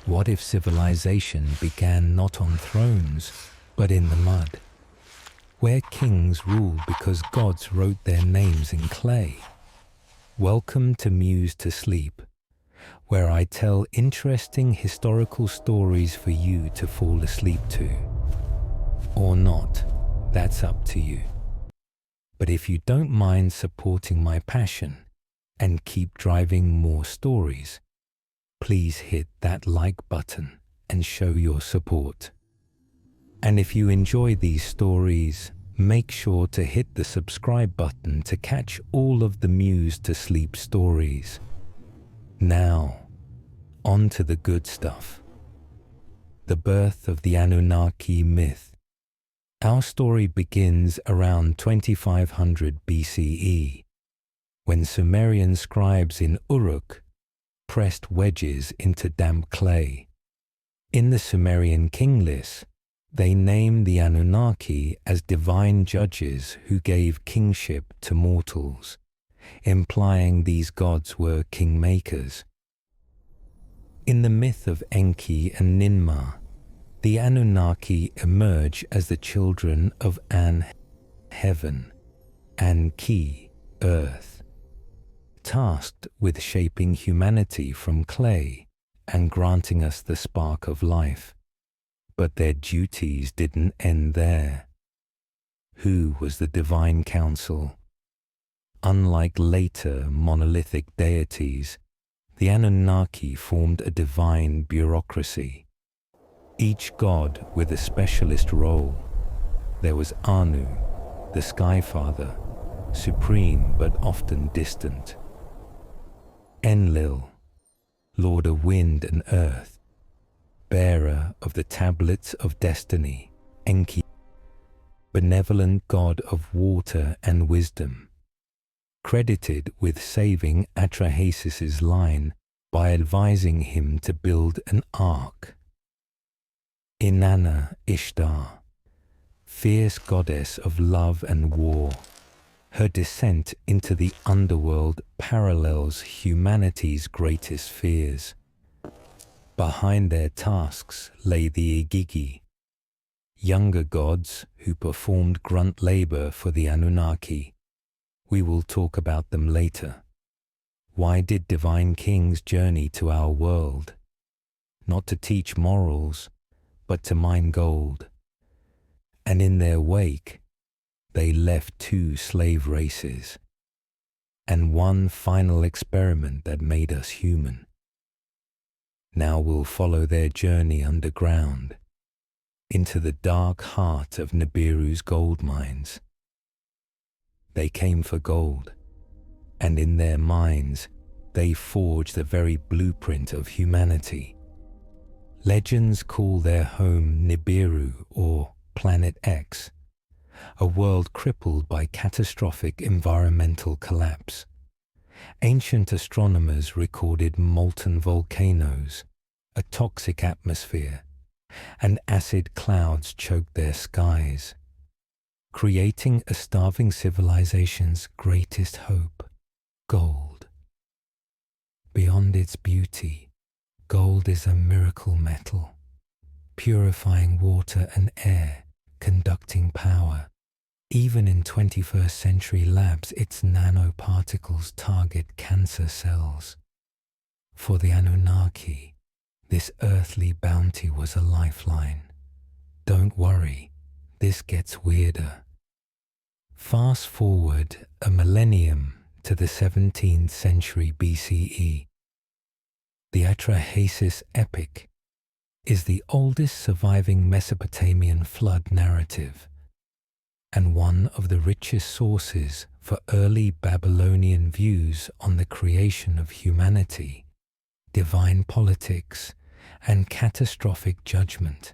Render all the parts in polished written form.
What if civilization began not on thrones, but in the mud, where kings ruled because gods wrote their names in clay? Welcome to Muse to Sleep, where I tell interesting historical stories for you to fall asleep to. Or not, that's up to you. But if you don't mind supporting my passion and keep driving more stories, please hit that like button and show your support. And if you enjoy these stories, make sure to hit the subscribe button to catch all of the Muse to Sleep stories. Now, on to the good stuff. The birth of the Anunnaki myth. Our story begins around 2500 BCE, when Sumerian scribes in Uruk pressed wedges into damp clay. In the Sumerian king list, they named the Anunnaki as divine judges who gave kingship to mortals, implying these gods were kingmakers. In the myth of Enki and Ninmah, the Anunnaki emerge as the children of An, heaven, and Ki, earth, tasked with shaping humanity from clay and granting us the spark of life. But their duties didn't end there. Who was the divine council? Unlike later monolithic deities, the Anunnaki formed a divine bureaucracy, each god with a specialist role. There was Anu, the Sky Father, supreme but often distant. Enlil, Lord of Wind and Earth, bearer of the Tablets of Destiny. Enki, benevolent god of water and wisdom, credited with saving Atrahasis' line by advising him to build an ark. Inanna Ishtar, fierce goddess of love and war. Her descent into the underworld parallels humanity's greatest fears. Behind their tasks lay the Igigi, younger gods who performed grunt labor for the Anunnaki. We will talk about them later. Why did divine kings journey to our world? Not to teach morals, but to mine gold. And in their wake, they left 2 slave races, and one final experiment that made us human. Now we'll follow their journey underground, into the dark heart of Nibiru's gold mines. They came for gold, and in their mines, they forged the very blueprint of humanity. Legends call their home Nibiru, or Planet X, a world crippled by catastrophic environmental collapse. Ancient astronomers recorded molten volcanoes, a toxic atmosphere, and acid clouds choked their skies, creating a starving civilization's greatest hope, gold. Beyond its beauty, gold is a miracle metal, purifying water and air, conducting power. Even in 21st century labs, its nanoparticles target cancer cells. For the Anunnaki, this earthly bounty was a lifeline. Don't worry, this gets weirder. Fast forward a millennium to the 17th century BCE. The Atrahasis epic is the oldest surviving Mesopotamian flood narrative, and one of the richest sources for early Babylonian views on the creation of humanity, divine politics, and catastrophic judgment.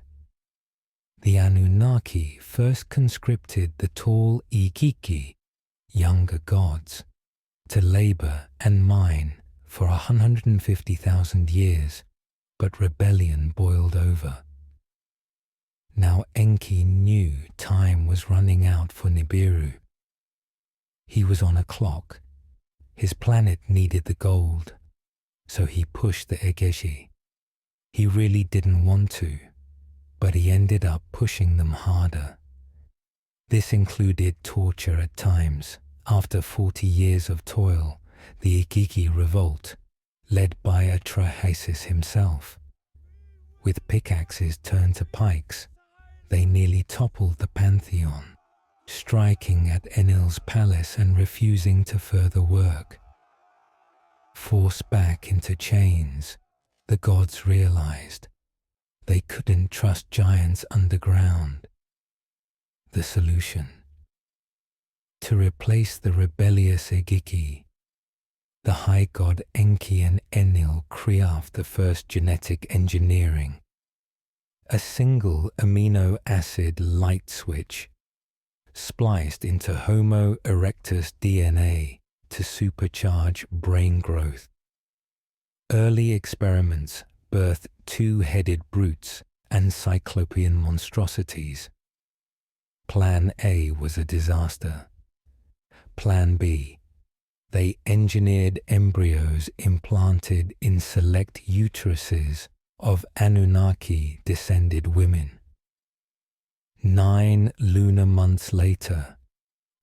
The Anunnaki first conscripted the tall Igigi, younger gods, to labor and mine for 150,000 years, but rebellion boiled over. Now Enki knew time was running out for Nibiru. He was on a clock. His planet needed the gold, so he pushed the Igigi. He really didn't want to, but he ended up pushing them harder. This included torture at times. After 40 years of toil, the Igigi revolt, led by Atrahasis himself. With pickaxes turned to pikes, they nearly toppled the pantheon, striking at Enlil's palace and refusing to further work. Forced back into chains, the gods realized they couldn't trust giants underground. The solution: to replace the rebellious Igigi, the high god Enki and Enlil craft the first genetic engineering, a single amino acid light switch spliced into Homo erectus DNA to supercharge brain growth. Early experiments birthed two-headed brutes and cyclopean monstrosities. Plan A was a disaster. Plan B: they engineered embryos implanted in select uteruses of Anunnaki-descended women. 9 lunar months later,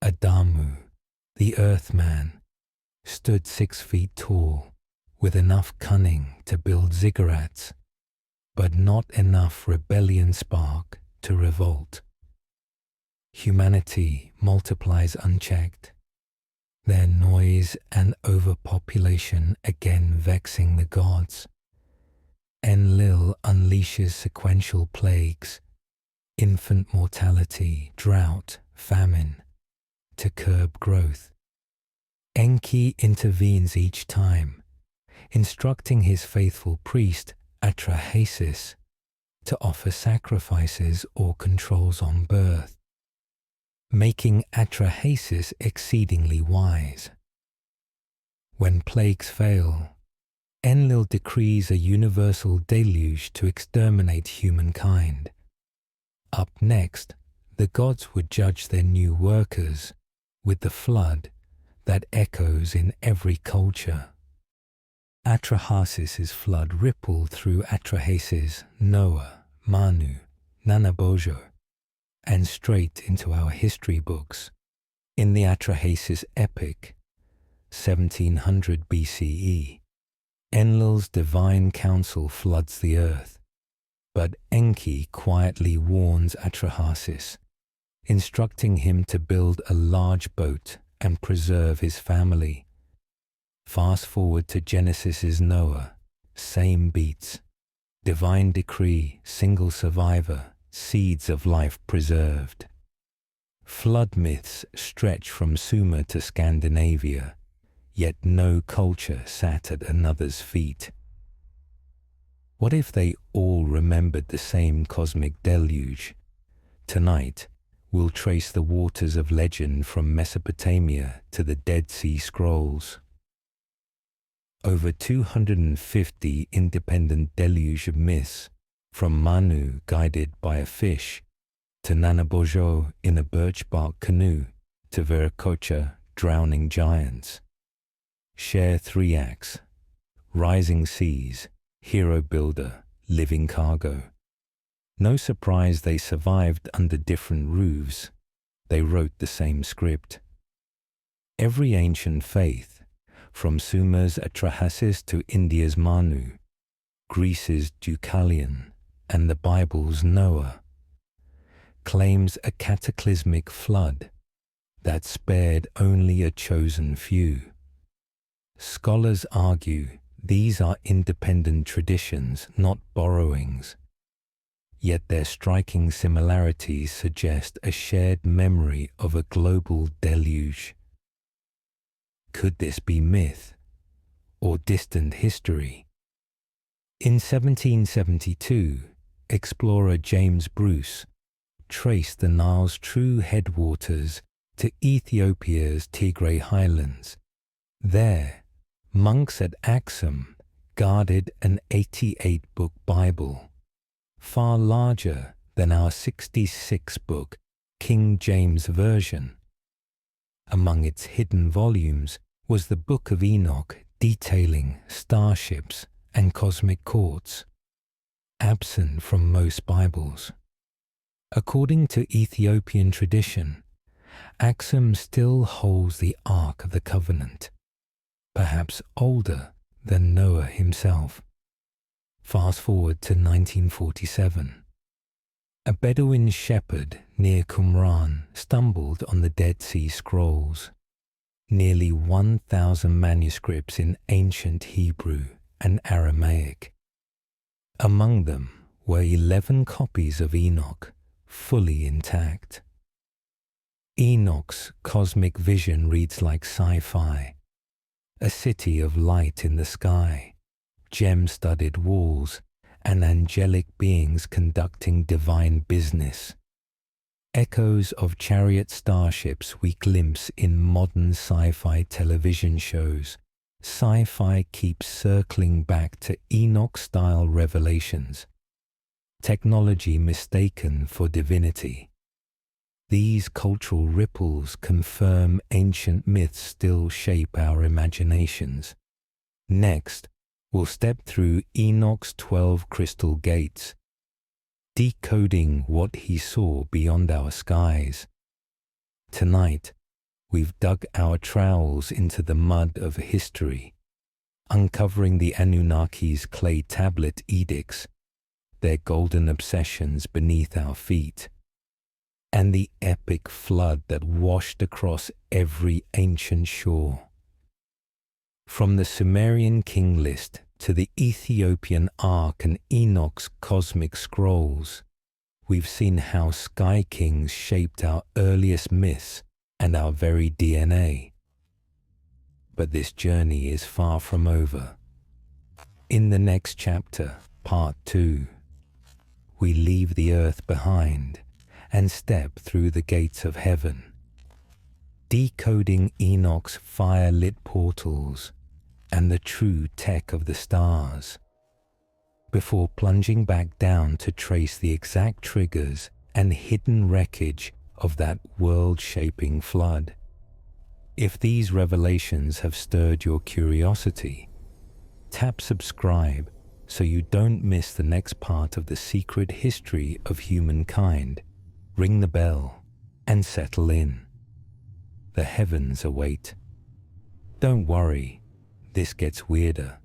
Adamu, the Earthman, stood 6 feet tall, with enough cunning to build ziggurats, but not enough rebellion spark to revolt. Humanity multiplies unchecked, their noise and overpopulation again vexing the gods. Enlil unleashes sequential plagues, infant mortality, drought, famine, to curb growth. Enki intervenes each time, instructing his faithful priest, Atrahasis, to offer sacrifices or controls on birth, making Atrahasis exceedingly wise. When plagues fail, Enlil decrees a universal deluge to exterminate humankind. Up next, the gods would judge their new workers with the flood that echoes in every culture. Atrahasis' flood rippled through Atrahasis, Noah, Manu, Nanabozho, and straight into our history books. In the Atrahasis epic, 1700 BCE, Enlil's divine counsel floods the earth, but Enki quietly warns Atrahasis, instructing him to build a large boat and preserve his family. Fast forward to Genesis's Noah, same beats. Divine decree, single survivor, seeds of life preserved. Flood myths stretch from Sumer to Scandinavia, yet no culture sat at another's feet. What if they all remembered the same cosmic deluge? Tonight, we'll trace the waters of legend from Mesopotamia to the Dead Sea Scrolls. Over 250 independent deluge of myths, from Manu guided by a fish, to Nanabozho in a birch bark canoe, to Viracocha drowning giants. Share 3 acts: rising seas, hero builder, living cargo. No surprise they survived under different roofs. They wrote the same script. Every ancient faith, from Sumer's Atrahasis to India's Manu, Greece's Deucalion, and the Bible's Noah, claims a cataclysmic flood that spared only a chosen few. Scholars argue these are independent traditions, not borrowings, yet their striking similarities suggest a shared memory of a global deluge. Could this be myth or distant history? In 1772, explorer James Bruce traced the Nile's true headwaters to Ethiopia's Tigray highlands. There, monks at Axum guarded an 88-book Bible, far larger than our 66-book King James Version. Among its hidden volumes was the Book of Enoch, detailing starships and cosmic courts. absent from most Bibles. According to Ethiopian tradition, Axum still holds the Ark of the Covenant, perhaps older than Noah himself. Fast forward to 1947. A Bedouin shepherd near Qumran stumbled on the Dead Sea Scrolls, nearly 1,000 manuscripts in ancient Hebrew and Aramaic. Among them were 11 copies of Enoch, fully intact. Enoch's cosmic vision reads like sci-fi, a city of light in the sky, gem-studded walls, and angelic beings conducting divine business. Echoes of chariot starships we glimpse in modern sci-fi television shows. Sci-fi keeps circling back to Enoch-style revelations, technology mistaken for divinity. These cultural ripples confirm ancient myths still shape our imaginations. Next, we'll step through Enoch's 12 crystal gates, decoding what he saw beyond our skies. Tonight, we've dug our trowels into the mud of history, uncovering the Anunnaki's clay tablet edicts, their golden obsessions beneath our feet, and the epic flood that washed across every ancient shore. From the Sumerian king list to the Ethiopian Ark and Enoch's cosmic scrolls, we've seen how sky kings shaped our earliest myths and our very DNA. But this journey is far from over. In the next chapter, part 2, we leave the earth behind and step through the gates of heaven, decoding Enoch's fire-lit portals and the true tech of the stars, before plunging back down to trace the exact triggers and hidden wreckage of that world-shaping flood. If these revelations have stirred your curiosity, tap subscribe so you don't miss the next part of the secret history of humankind. Ring the bell and settle in. The heavens await. Don't worry, this gets weirder.